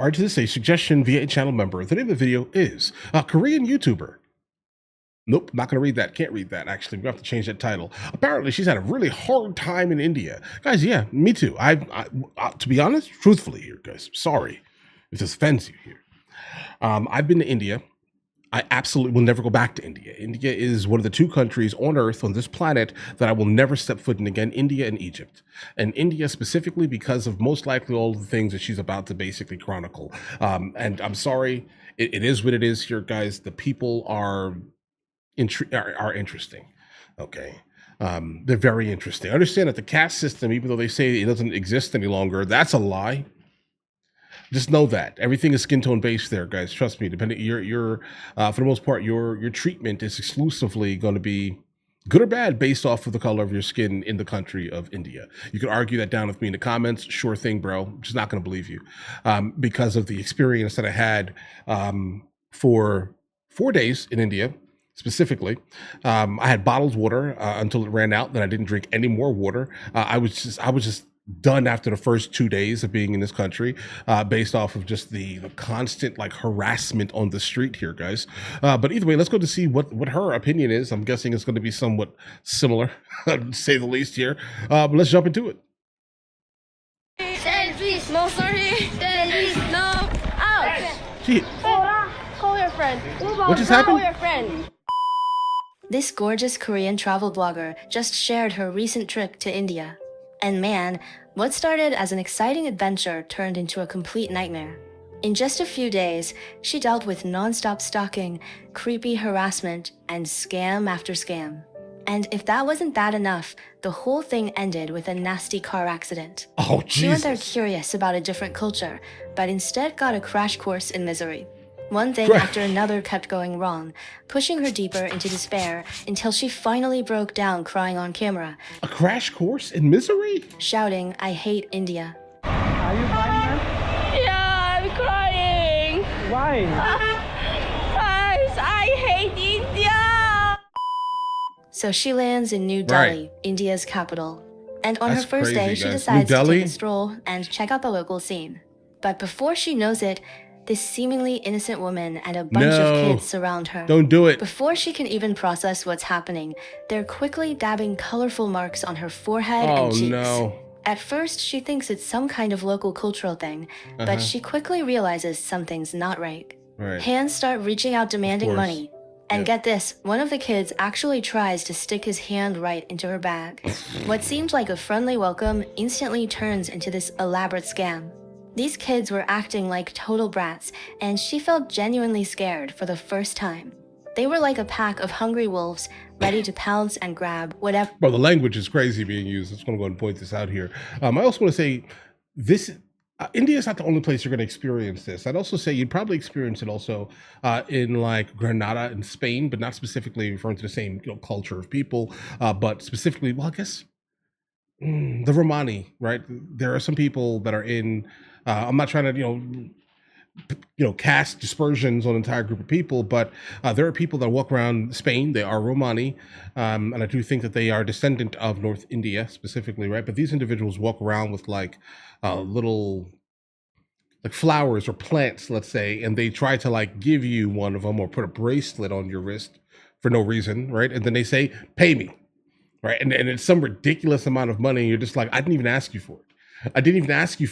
Alright, to this a suggestion via a channel member. The name of the video is Korean YouTuber. Nope, not going to read that. Can't read that, actually. We have to change that title. Apparently, she's had a really hard time in India. Guys, yeah, me too. To be honest, truthfully here, guys, sorry if this offends you here. I've been to India. I absolutely will never go back to India. India is one of the two countries on Earth, on this planet, that I will never step foot in again, India and Egypt. And India specifically because of most likely all of the things that she's about to basically chronicle. And I'm sorry, it is what it is here, guys. The people are interesting, okay? They're very interesting. I understand that the caste system, even though they say it doesn't exist any longer, that's a lie. Just know that everything is skin tone based there, guys. Trust me. Depending, for the most part, your treatment is exclusively going to be good or bad based off of the color of your skin in the country of India. You can argue that down with me in the comments. Sure thing, bro. I'm just not going to believe you because of the experience that I had for 4 days in India. Specifically, I had bottled water until it ran out. Then I didn't drink any more water. I was just done after the first 2 days of being in this country, based off of just the constant like harassment on the street here, guys. But either way, let's go to see what her opinion is. I'm guessing it's going to be somewhat similar, to say the least here. But let's jump into it. Please, no, sorry. Please, no. Out. Gee, Call your friend. what just happened? Call your friend. This gorgeous Korean travel blogger just shared her recent trip to India. And man, what started as an exciting adventure turned into a complete nightmare. In just a few days, she dealt with non-stop stalking, creepy harassment, and scam after scam. And if that wasn't bad enough, the whole thing ended with a nasty car accident. Oh, She went there Jesus. curious about a different culture, but instead got a crash course in misery. One thing Crash. after another kept going wrong, pushing her deeper into despair until she finally broke down crying on camera, A crash course in misery? shouting, "I hate India." Are you fine, ma'am? Yeah, I'm crying. Why? Guys, I hate India. So she lands in New Delhi, India's capital. And on That's her first day, crazy, she guys. decides New to Delhi? take a stroll and check out the local scene. But before she knows it, this seemingly innocent woman and a bunch of No. kids surround her. Don't do it. Before she can even process what's happening, they're quickly dabbing colorful marks on her forehead Oh, and cheeks. no. At first, she thinks it's some kind of local cultural thing, but she quickly realizes something's not right. Right. Hands start reaching out demanding course. money. And Yeah. get this, one of the kids actually tries to stick his hand right into her bag. What seemed like a friendly welcome instantly turns into this elaborate scam. These kids were acting like total brats, and she felt genuinely scared for the first time. They were like a pack of hungry wolves, ready to pounce and grab whatever. Bro, the language is crazy being used. I just want to go ahead and point this out here. I also want to say this. India is not the only place you're going to experience this. I'd also say you'd probably experience it also in like Granada in Spain, but not specifically referring to the same culture of people, but specifically, well, I guess the Romani, right? There are some people that are in. I'm not trying to cast dispersions on an entire group of people, but there are people that walk around Spain. They are Romani, and I do think that they are descendant of North India specifically, right? But these individuals walk around with like little like flowers or plants, let's say, and they try to like give you one of them or put a bracelet on your wrist for no reason, right? And then they say, "Pay me," right? And it's some ridiculous amount of money. And you're just like, I didn't even ask you for it. I didn't even ask you.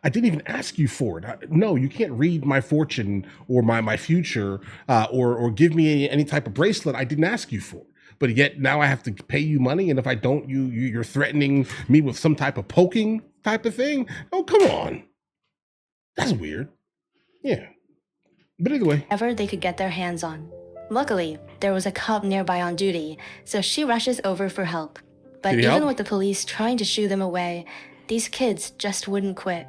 I didn't even ask you for it. No, you can't read my fortune or my future, or give me any type of bracelet. I didn't ask you for. But yet now I have to pay you money, and if I don't, you're threatening me with some type of poking type of thing. Oh, come on, that's weird. Yeah, but either way, they could get their hands on. Luckily, there was a cop nearby on duty, so she rushes over for help. But Did he even help? with the police trying to shoo them away, these kids just wouldn't quit.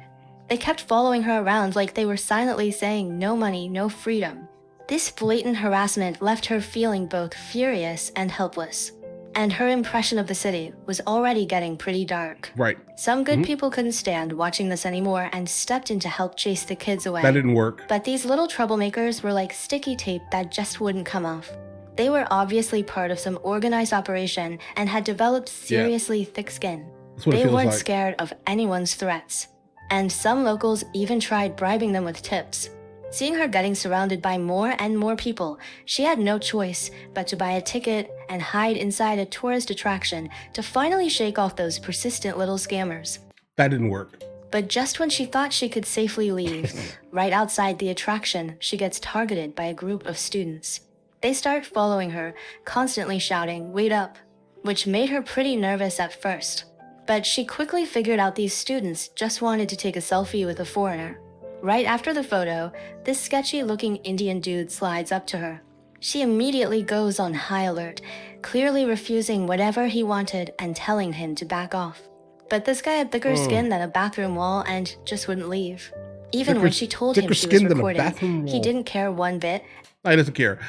They kept following her around like they were silently saying no money, no freedom. This blatant harassment left her feeling both furious and helpless. And her impression of the city was already getting pretty dark. right? Some good people couldn't stand watching this anymore and stepped in to help chase the kids away. That didn't work. But these little troublemakers were like sticky tape that just wouldn't come off. They were obviously part of some organized operation and had developed seriously thick skin. That's what it They feels weren't like. scared of anyone's threats. and some locals even tried bribing them with tips. Seeing her getting surrounded by more and more people, she had no choice but to buy a ticket and hide inside a tourist attraction to finally shake off those persistent little scammers. That didn't work. But just when she thought she could safely leave, right outside the attraction, she gets targeted by a group of students. They start following her, constantly shouting, "Wait up," which made her pretty nervous at first. But she quickly figured out these students just wanted to take a selfie with a foreigner. Right after the photo, this sketchy-looking Indian dude slides up to her. She immediately goes on high alert, clearly refusing whatever he wanted and telling him to back off. But this guy had thicker skin than a bathroom wall and just wouldn't leave. Even when she told him she was recording, he didn't care one bit. He doesn't care.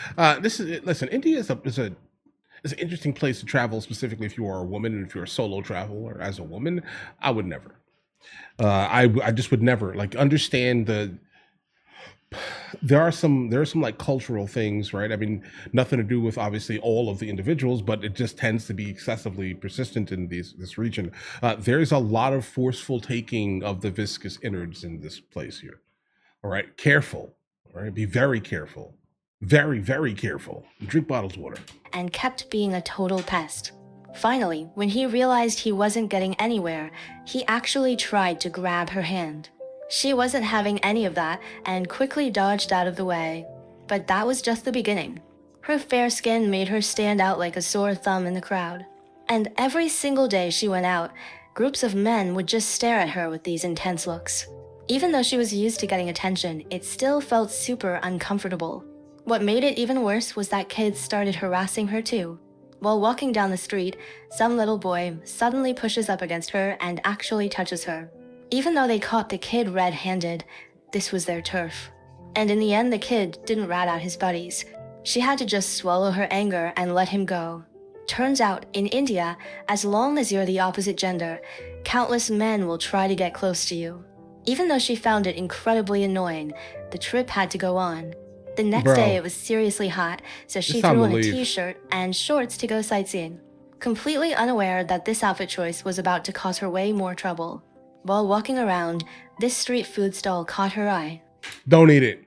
Listen, India is an interesting place to travel, specifically if you are a woman and if you're a solo traveler as a woman. I would never. I just would never understand there are some like cultural things, right? I mean, nothing to do with obviously all of the individuals, but it just tends to be excessively persistent in this region. There's a lot of forceful taking of the viscous innards in this place here. All right, careful. All right, be very careful. Very, very careful. Drink bottled water. And kept being a total pest. Finally, when he realized he wasn't getting anywhere, he actually tried to grab her hand. She wasn't having any of that and quickly dodged out of the way. But that was just the beginning. Her fair skin made her stand out like a sore thumb in the crowd. And every single day she went out, groups of men would just stare at her with these intense looks. Even though she was used to getting attention, it still felt super uncomfortable. What made it even worse was that kids started harassing her too. While walking down the street, some little boy suddenly pushes up against her and actually touches her. Even though they caught the kid red-handed, this was their turf. And in the end, the kid didn't rat out his buddies. She had to just swallow her anger and let him go. Turns out, in India, as long as you're the opposite gender, countless men will try to get close to you. Even though she found it incredibly annoying, the trip had to go on. The next day it was seriously hot, so she threw on a t-shirt and shorts to go sightseeing, completely unaware that this outfit choice was about to cause her way more trouble. While walking around, this street food stall caught her eye. Don't eat it.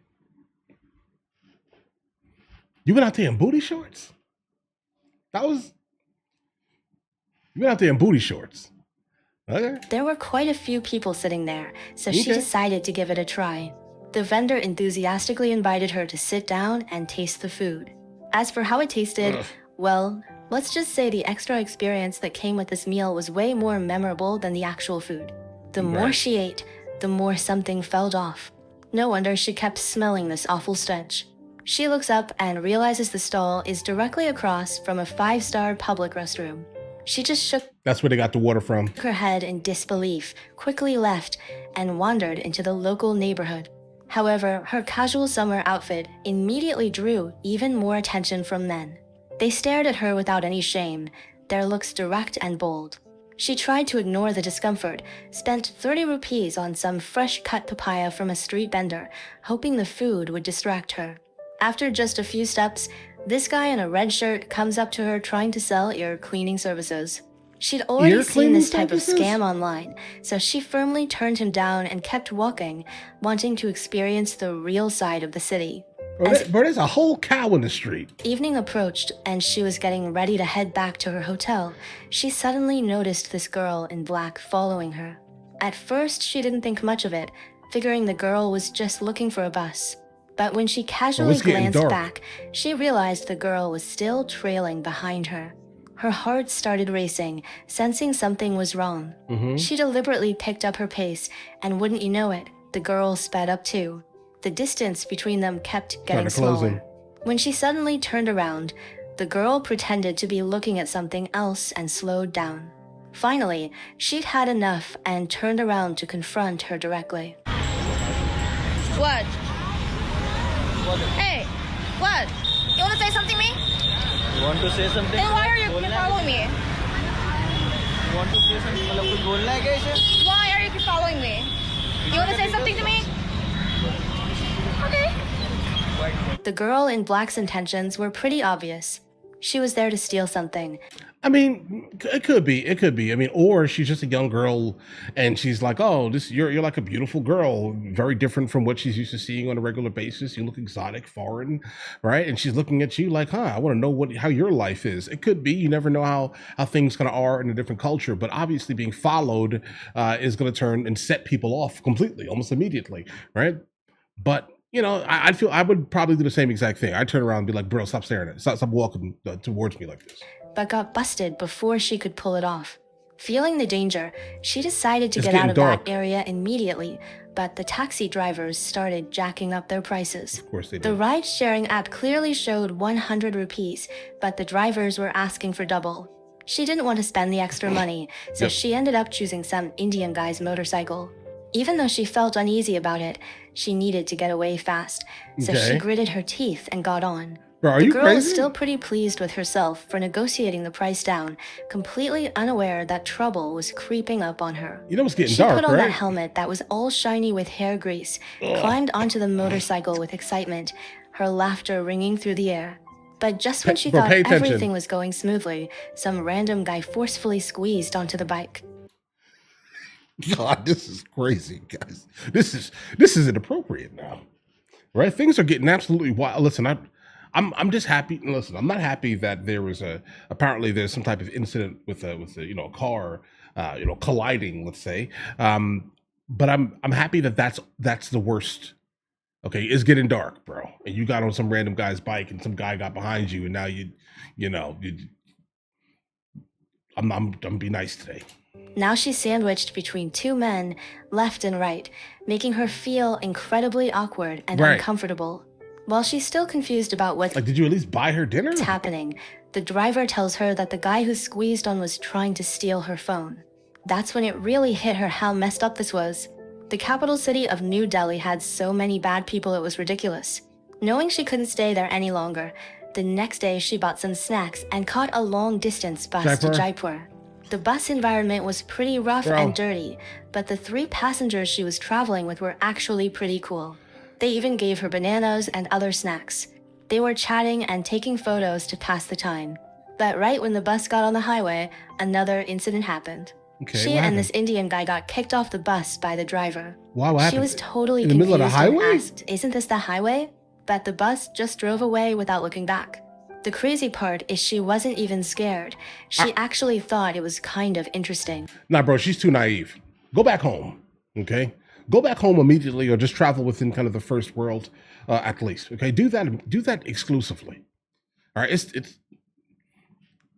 You went out there in booty shorts? You went out there in booty shorts. Okay. There were quite a few people sitting there, so she decided to give it a try. The vendor enthusiastically invited her to sit down and taste the food. As for how it tasted, well, let's just say the extra experience that came with this meal was way more memorable than the actual food. The more she ate, the more something fell off. No wonder she kept smelling this awful stench. She looks up and realizes the stall is directly across from a 5-star public restroom. She just shook That's where they got the water from. Her head in disbelief, quickly left, and wandered into the local neighborhood. However, her casual summer outfit immediately drew even more attention from men. They stared at her without any shame, their looks direct and bold. She tried to ignore the discomfort, spent 30 rupees on some fresh-cut papaya from a street vendor, hoping the food would distract her. After just a few steps, this guy in a red shirt comes up to her trying to sell ear cleaning services. She'd already seen this type of scam online, so she firmly turned him down and kept walking, wanting to experience the real side of the city. Bro, there's a whole cow in the street. Evening approached and she was getting ready to head back to her hotel. She suddenly noticed this girl in black following her. At first, she didn't think much of it, figuring the girl was just looking for a bus. But when she casually glanced back, she realized the girl was still trailing behind her. Her heart started racing, sensing something was wrong. She deliberately picked up her pace, and wouldn't you know it, the girl sped up too. The distance between them kept getting smaller. When she suddenly turned around, the girl pretended to be looking at something else and slowed down. Finally, she'd had enough and turned around to confront her directly. What? Hey, what? You want to say something to me? You want to say something? Then why are you following me? You want to say something? मतलब कुछ बोलना है क्या इसे? Why are you following me? You want to say something to me? Okay. The girl in black's intentions were pretty obvious. She was there to steal something. I mean, it could be. It could be. I mean, or she's just a young girl, and she's like, "Oh, this you're like a beautiful girl, very different from what she's used to seeing on a regular basis. You look exotic, foreign, right?" And she's looking at you like, "Huh, I want to know how your life is." It could be. You never know how things kind of are in a different culture. But obviously, being followed is going to turn and set people off completely, almost immediately, right? But I feel I would probably do the same exact thing. I'd turn around and be like, "Bro, stop staring at it. Stop walking towards me like this." But got busted before she could pull it off. Feeling the danger, she decided to It's get out getting of dark. that area immediately, but the taxi drivers started jacking up their prices. Of course they The do. ride-sharing app clearly showed 100 rupees, but the drivers were asking for double. She didn't want to spend the extra money, so Yep. she ended up choosing some Indian guy's motorcycle. Even though she felt uneasy about it, she needed to get away fast, so she Okay. gritted her teeth and got on. Bro, are The you girl was crazy? still pretty pleased with herself for negotiating the price down, completely unaware that trouble was creeping up on her. You know it's getting She dark, put on right? that helmet that was all shiny with hair grease, climbed onto the motorcycle with excitement, her laughter ringing through the air. But just when she Bro, thought pay attention. everything was going smoothly, some random guy forcefully squeezed onto the bike. God, this is crazy, guys. This is inappropriate now, right? Things are getting absolutely wild. Listen, I'm just happy. Listen, I'm not happy that there was apparently there's some type of incident with a car colliding, let's say. But I'm happy that that's the worst. Okay, it's getting dark, bro, and you got on some random guy's bike, and some guy got behind you, and now I'm be nice today. Now she's sandwiched between two men, left and right, making her feel incredibly awkward and Right. uncomfortable. While she's still confused about what's Like, did you at least buy her dinner? happening, the driver tells her that the guy who squeezed on was trying to steal her phone. That's when it really hit her how messed up this was. The capital city of New Delhi had so many bad people it was ridiculous. Knowing she couldn't stay there any longer, the next day she bought some snacks and caught a long-distance bus to Jaipur. The bus environment was pretty rough Bro. and dirty, but the 3 passengers she was traveling with were actually pretty cool. They even gave her bananas and other snacks. They were chatting and taking photos to pass the time. But right when the bus got on the highway, another incident happened. Okay, She what and happened? this Indian guy got kicked off the bus by the driver. Wow, what She happened? was totally In the middle of the confused and highway? asked, "Isn't this the highway?" But the bus just drove away without looking back. The crazy part is she wasn't even scared. She actually thought it was kind of interesting. Nah, bro, she's too naive. Go back home, okay? Go back home immediately, or just travel within kind of the first world, at least. Okay, do that exclusively. All right,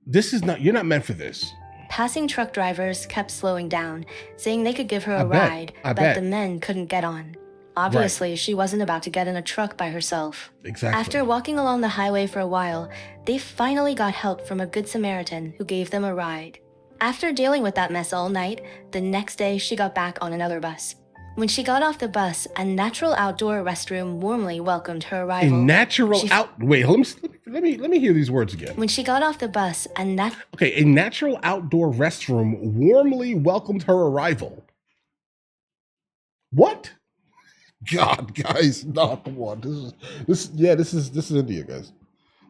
this is not. You're not meant for this. Passing truck drivers kept slowing down, saying they could give her a bet. ride, I but bet. the men couldn't get on. Obviously, she wasn't about to get in a truck by herself. Exactly. After walking along the highway for a while, they finally got help from a good Samaritan who gave them a ride. After dealing with that mess all night, the next day she got back on another bus. When she got off the bus, a natural outdoor restroom warmly welcomed her a arrival. natural She- out. Wait, let me hear these words again. When she got off the bus, Okay, a natural outdoor restroom warmly welcomed her arrival. What? God, guys, no, come on. This is India, guys.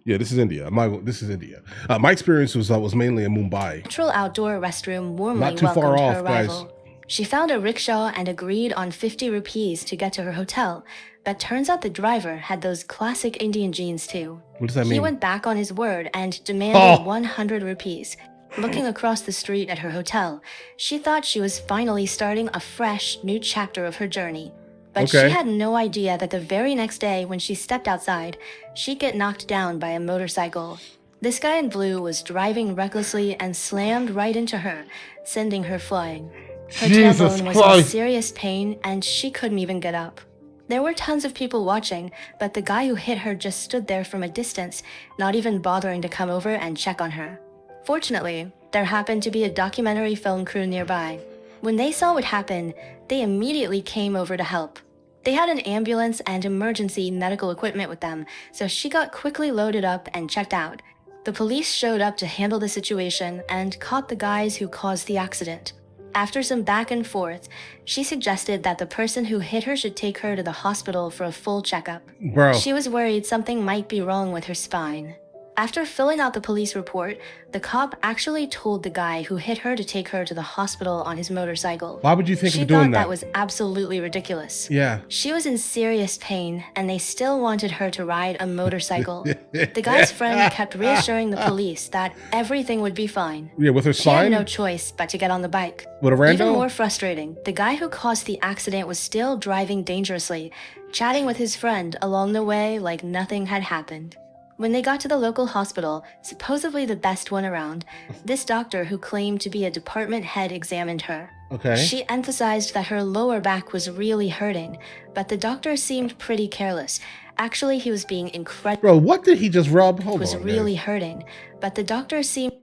Yeah, this is India. This is India. My experience was mainly in Mumbai. natural outdoor restroom warmly Not too far welcomed off, her guys. arrival. She found a rickshaw and agreed on 50 rupees to get to her hotel, but turns out the driver had those classic Indian jeans too. What does that He mean? went back on his word and demanded Oh. 100 rupees. Looking across the street at her hotel, she thought she was finally starting a fresh, new chapter of her journey. But Okay. she had no idea that the very next day when she stepped outside, she'd get knocked down by a motorcycle. This guy in blue was driving recklessly and slammed right into her, sending her flying. Her Jesus tailbone was in Christ. serious pain and she couldn't even get up. There were tons of people watching, but the guy who hit her just stood there from a distance, not even bothering to come over and check on her. Fortunately, there happened to be a documentary film crew nearby. When they saw what happened, they immediately came over to help. They had an ambulance and emergency medical equipment with them, so she got quickly loaded up and checked out. The police showed up to handle the situation and caught the guys who caused the accident. After some back and forth, she suggested that the person who hit her should take her to the hospital for a full checkup. Bro. She was worried something might be wrong with her spine. After filling out the police report, the cop actually told the guy who hit her to take her to the hospital on his motorcycle. Why would you think She of doing thought that that? was absolutely ridiculous. Yeah. She was in serious pain, and they still wanted her to ride a motorcycle. The guy's friend kept reassuring the police that everything would be fine. Yeah, with her She had spine? no choice but to get on the bike. With a rando? Even more frustrating, the guy who caused the accident was still driving dangerously, chatting with his friend along the way like nothing had happened. When they got to the local hospital, supposedly the best one around, this doctor who claimed to be a department head examined her. Okay. She emphasized that her lower back was really hurting, but the doctor seemed pretty careless. Actually, he was being incredible. Bro, what did he just rub? Hold Was on. really guys. hurting, but the doctor seemed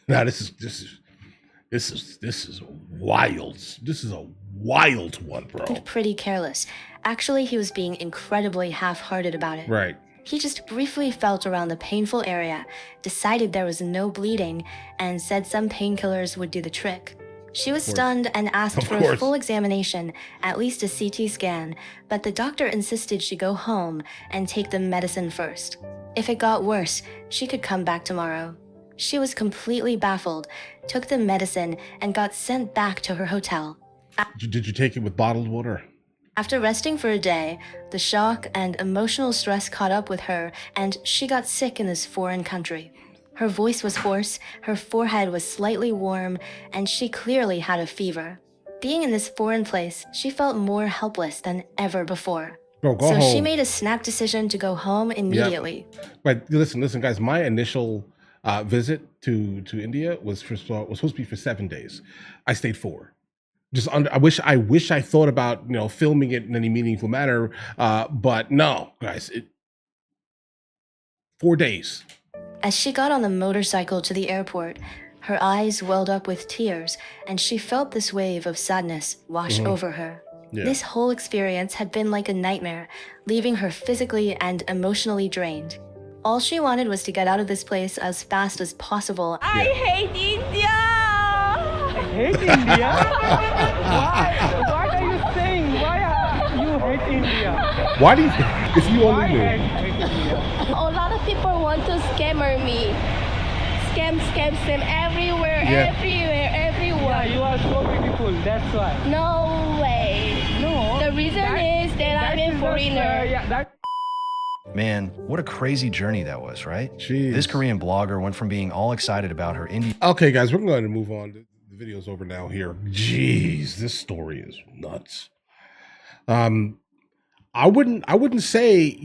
Nah, this is wild. This is a wild one, bro. pretty careless. Actually, he was being incredibly half-hearted about it. Right. He just briefly felt around the painful area, decided there was no bleeding, and said some painkillers would do the trick. She was stunned and asked for a full examination, at least a CT scan, but the doctor insisted she go home and take the medicine first. If it got worse, she could come back tomorrow. She was completely baffled, took the medicine, and got sent back to her hotel. Did you take it with bottled water? After resting for a day, the shock and emotional stress caught up with her, and she got sick in this foreign country. Her voice was hoarse, her forehead was slightly warm, and she clearly had a fever. Being in this foreign place, she felt more helpless than ever before. Bro, go So home. she made a snap decision to go home immediately. But listen, guys. My initial visit to India was supposed to be for 7 days. I stayed 4. I wish I thought about filming it in any meaningful manner, but no, guys. 4 days. As she got on the motorcycle to the airport, her eyes welled up with tears, and she felt this wave of sadness wash over her. Yeah. This whole experience had been like a nightmare, leaving her physically and emotionally drained. All she wanted was to get out of this place as fast as possible. I hate India. Hate India? Why? What are you saying? Why are you hate India? Why do you? If you only Why knew. hate India? A lot of people want to scammer me. Scam everywhere, Yeah. everywhere, Yeah, everyone. you are so beautiful. That's why. No way. No. The reason is that I'm a is foreigner. yeah, that. Man, what a crazy journey that was, right? Jeez. This Korean blogger went from being all excited about her Indian Okay, guys, we're going to move on. The video's over now. Here, jeez, this story is nuts. I wouldn't say,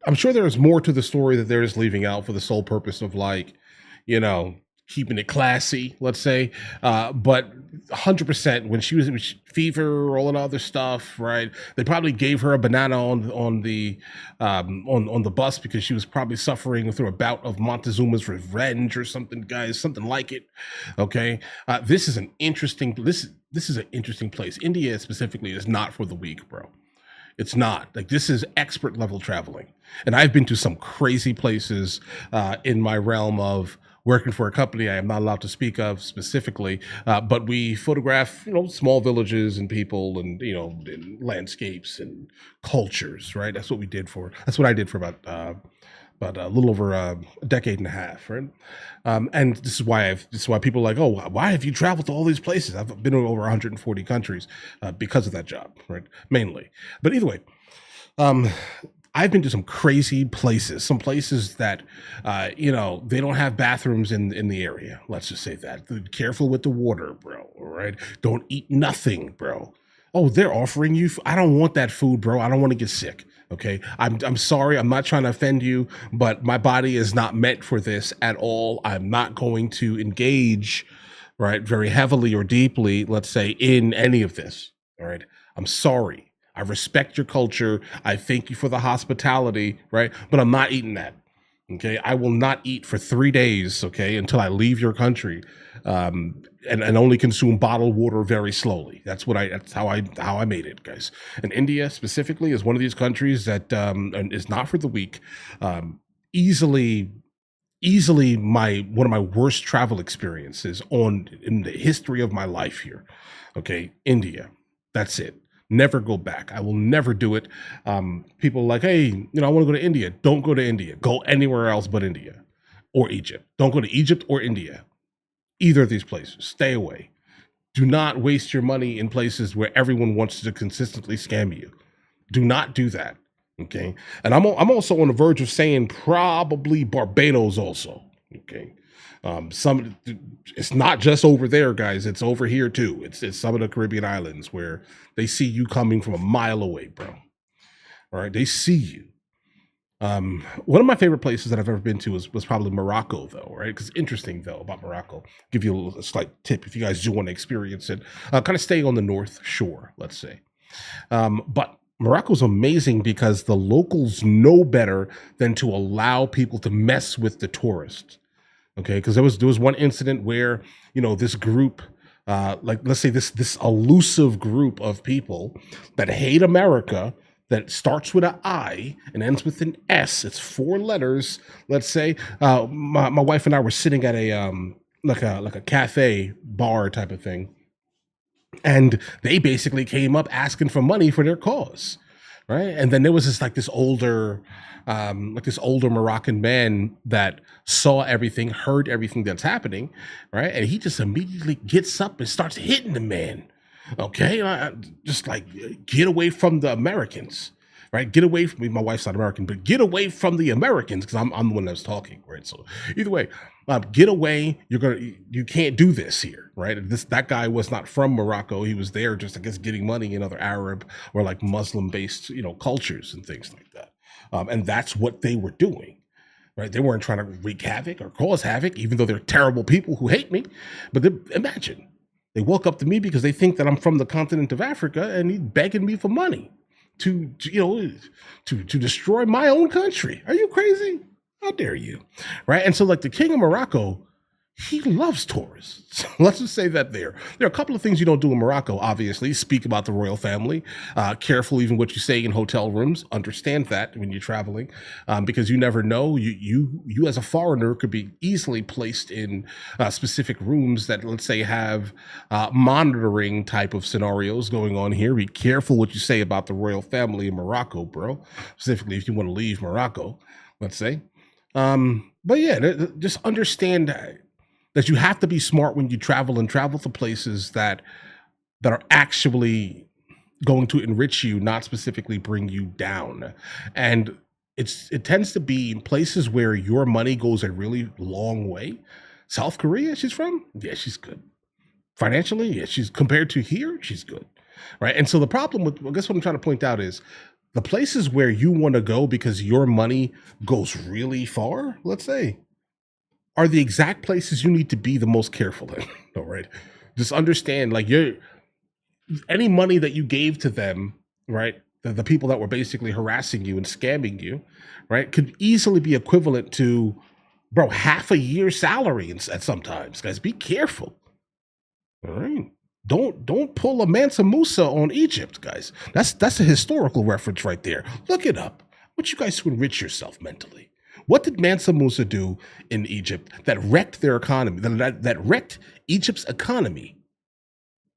I'm sure there's more to the story that they're just leaving out for the sole purpose of keeping it classy, let's say. But 100% when she was in fever, all that other stuff, right? They probably gave her a banana on the bus because she was probably suffering through a bout of Montezuma's revenge or something, guys, something like it. Okay, this is an interesting. This is an interesting place. India specifically is not for the weak, bro. It's not. Like, this is expert level traveling. And I've been to some crazy places in my realm of working for a company I am not allowed to speak of specifically, but we photograph, small villages and people and, and landscapes and cultures, right? That's what I did for about a little over a decade and a half, right? And this is why people are like, oh, why have you traveled to all these places? I've been to over 140 countries because of that job, right? Mainly. But either way, I've been to some crazy places, some places that, they don't have bathrooms in the area. Let's just say that. Be careful with the water, bro, all right? Don't eat nothing, bro. Oh, they're offering you. I don't want that food, bro. I don't want to get sick. Okay, I'm sorry. I'm not trying to offend you, but my body is not meant for this at all. I'm not going to engage, right, very heavily or deeply, let's say, in any of this. All right, I'm sorry. I respect your culture. I thank you for the hospitality, right? But I'm not eating that. Okay, I will not eat for 3 days. Okay, until I leave your country, and only consume bottled water very slowly. That's how I made it, guys. And India specifically is one of these countries that is not for the weak. Easily one of my worst travel experiences in the history of my life here. Okay, India. That's it. Never go back. I will never do it. People are like, hey, I want to go to India. Don't go to India. Go anywhere else but India or Egypt. Don't go to Egypt or India. Either of these places. Stay away. Do not waste your money in places where everyone wants to consistently scam you. Do not do that. Okay. And I'm also on the verge of saying probably Barbados also. Okay. It's not just over there, guys. It's over here too. It's some of the Caribbean islands where they see you coming from a mile away, bro. All right. They see you. One of my favorite places that I've ever been to was probably Morocco, though, right? Because interesting, though, about Morocco. Give you a slight tip if you guys do want to experience it. Kind of stay on the North Shore, let's say. But Morocco's amazing because the locals know better than to allow people to mess with the tourists. Okay, because there was one incident where this group, let's say this elusive group of people that hate America, that starts with an I and ends with an S. It's 4 letters. Let's say my wife and I were sitting at a like a cafe bar type of thing, and they basically came up asking for money for their cause, right? And then there was this older Moroccan man that saw everything, heard everything that's happening, right? And he just immediately gets up and starts hitting the man. Okay, just like get away from the Americans, right? Get away from me. My wife's not American, but get away from the Americans because I'm the one that's talking, right? So either way, get away. You can't do this here, right? That guy was not from Morocco. He was there just, I guess, getting money in other Arab or like Muslim-based, cultures and things like that. And that's what they were doing, right? They weren't trying to wreak havoc or cause havoc, even though they're terrible people who hate me. But imagine. They walk up to me because they think that I'm from the continent of Africa and he's begging me for money to destroy my own country. Are you crazy? How dare you? Right? And so like the king of Morocco, he loves tourists. Let's just say that there are a couple of things you don't do in Morocco, obviously. Speak about the royal family. Careful even what you say in hotel rooms. Understand that when you're traveling, because you never know. You as a foreigner could be easily placed in specific rooms that, let's say, have monitoring type of scenarios going on here. Be careful what you say about the royal family in Morocco, bro. Specifically, if you want to leave Morocco, let's say. But yeah, just understand that you have to be smart when you travel to places that are actually going to enrich you, not specifically bring you down. And it tends to be in places where your money goes a really long way. South Korea, she's from? Yeah, she's good. Financially, yeah, she's compared to here, she's good. Right. And so the problem with, I guess what I'm trying to point out is the places where you want to go because your money goes really far, let's say, are the exact places you need to be the most careful in. All right. Just understand, like, any money that you gave to them, right? The people that were basically harassing you and scamming you, right, could easily be equivalent to, bro, half a year's salary at sometimes. Guys, be careful. All right. Don't pull a Mansa Musa on Egypt, guys. That's a historical reference right there. Look it up. What you guys to enrich yourself mentally. What did Mansa Musa do in Egypt that wrecked their economy, that wrecked Egypt's economy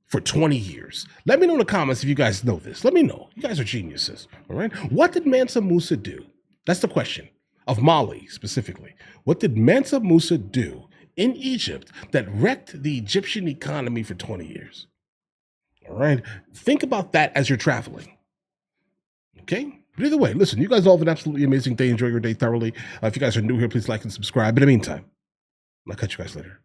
for 20 years? Let me know in the comments if you guys know this. Let me know. You guys are geniuses, all right? What did Mansa Musa do? That's the question of Mali specifically. What did Mansa Musa do in Egypt that wrecked the Egyptian economy for 20 years? All right? Think about that as you're traveling, okay? But either way, listen, you guys all have an absolutely amazing day. Enjoy your day thoroughly. If you guys are new here, please like and subscribe. In the meantime, I'll catch you guys later.